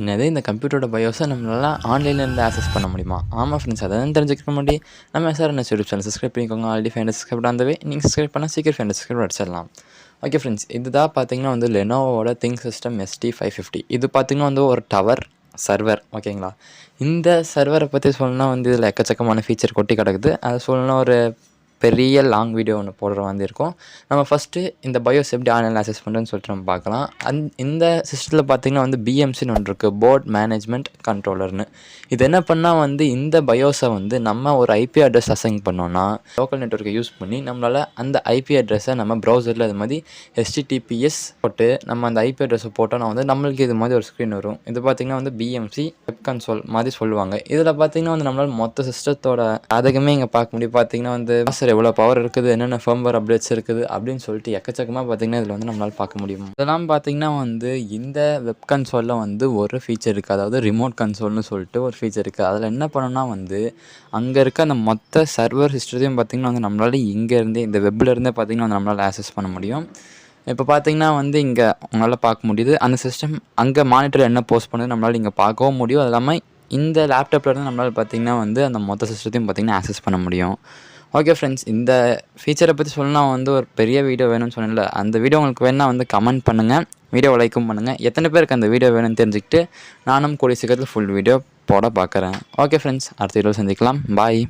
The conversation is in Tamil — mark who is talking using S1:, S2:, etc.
S1: என்னது இந்த கம்ப்யூட்டரோட பயோஸை நம்மளால் ஆன்லைன்லேருந்து ஆக்சஸ் பண்ண முடியுமா? ஆமாம் ஃப்ரெண்ட்ஸ், அதை தான் தெரிஞ்சுக்க முன்னாடி நம்ம SRNS யூடியூப் சேனல் சப்ஸ்கிரைப் பண்ணிக்கோங்க. ஆல்ரெடி ஃபைண்ட் சப்ஸ்கிரைப் ஆந்தவே நீங்கள் சப்ஸ்கிரைப் பண்ணால் சீக்கிரம் ஃபைண்ட் சப்ஸ்கிரைப் அடிச்சிடலாம். ஓகே ஃப்ரெண்ட்ஸ், இதுதான் பார்த்தீங்கன்னா வந்து லெனோவோட திங்க் சிஸ்டம் ST550. இது பார்த்தீங்கன்னா வந்து ஒரு டவர் சர்வர். ஓகேங்களா, இந்த சர்வரை பற்றி சொல்லணும்னா வந்து இதில் எக்கச்சக்கமான ஃபீச்சர் கொட்டி கிடக்குது. அதை சொல்லணும்னா ஒரு பெரிய லாங் வீடியோ ஒன்று போடுற மாதிரி இருக்கும். நம்ம ஃபஸ்ட்டு இந்த பயோஸ் எப்படி ஆன்லைனில் ஆக்சஸ் பண்ணுறதுன்னு சொல்லிட்டு நம்ம பார்க்கலாம். இந்த சிஸ்டத்தில் பார்த்திங்கன்னா வந்து BMCன்னு ஒன்று இருக்குது, போர்ட் மேனேஜ்மெண்ட் கண்ட்ரோலர்னு. இது என்ன பண்ணால் வந்து இந்த பயோஸை வந்து நம்ம ஒரு IP அட்ரஸ் அசைன் பண்ணோன்னா லோக்கல் நெட்வொர்க்கை யூஸ் பண்ணி நம்மளால் அந்த IP அட்ரஸை நம்ம ப்ரௌசரில் இது மாதிரி HTTPS போட்டு நம்ம அந்த IP அட்ரஸை போட்டோன்னா வந்து நம்மளுக்கு இது மாதிரி ஒரு ஸ்க்ரீன் வரும். இது பார்த்திங்கன்னா வந்து BMC வெப் கன்சோல் மாதிரி சொல்லுவாங்க. இதில் பார்த்திங்கன்னா வந்து நம்மளால் மொத்த சிஸ்டத்தோட அதுக்குமே இங்கே பார்க்க முடியும். பார்த்திங்கன்னா வந்து எவ்வளோ பவர் இருக்குது, என்னென்ன ஃபர்ம்வேர் அப்டேட்ஸ் இருக்குது அப்படின்னு சொல்லிட்டு எக்கச்சக்கமாக பார்த்திங்கன்னா இதில் வந்து நம்மளால் பார்க்க முடியும். இதெல்லாம் பார்த்திங்கன்னா வந்து இந்த வெப் கன்சோலில் வந்து ஒரு ஃபீச்சர் இருக்குது, அதாவது ரிமோட் கன்சோல்னு சொல்லிட்டு ஒரு ஃபீச்சர் இருக்குது. அதில் என்ன பண்ணணும்னா வந்து அங்கே இருக்க அந்த மொத்த சர்வர் ஹிஸ்டரியும் பார்த்திங்கன்னா வந்து நம்மளால் இங்கேருந்தே இந்த வெப்லேருந்தே பார்த்திங்கன்னா வந்து நம்மளால் ஆக்சஸ் பண்ண முடியும். இப்போ பார்த்திங்கன்னா வந்து இங்கே உங்களால் பார்க்க முடியுது அந்த சிஸ்டம். அங்கே மானிட்டர் என்ன போஸ்ட் பண்ணுது நம்மளால் இங்கே பார்க்கவும் முடியும். அது இல்லாமல் இந்த லேப்டாப்லேருந்து நம்மளால் பார்த்திங்கன்னா வந்து அந்த மொத்த சிஸ்டத்தையும் பார்த்திங்கன்னா ஆக்சஸ் பண்ண முடியும். ஓகே ஃப்ரெண்ட்ஸ், இந்த ஃபீச்சரை பற்றி சொல்லணும்னா வந்து ஒரு பெரிய வீடியோ வேணும்னு சொன்னேன்ல, அந்த வீடியோ உங்களுக்கு வேணும்னா வந்து கமெண்ட் பண்ணுங்கள், வீடியோவை லைக்கும் பண்ணுங்கள். எத்தனை பேருக்கு அந்த வீடியோ வேணும்னு தெரிஞ்சுக்கிட்டு நானும் கூடிய சீக்கிரத்தில் ஃபுல் வீடியோ போட பார்க்குறேன். ஓகே ஃப்ரெண்ட்ஸ், அடுத்த வீடியோ சந்திக்கலாம். பாய்.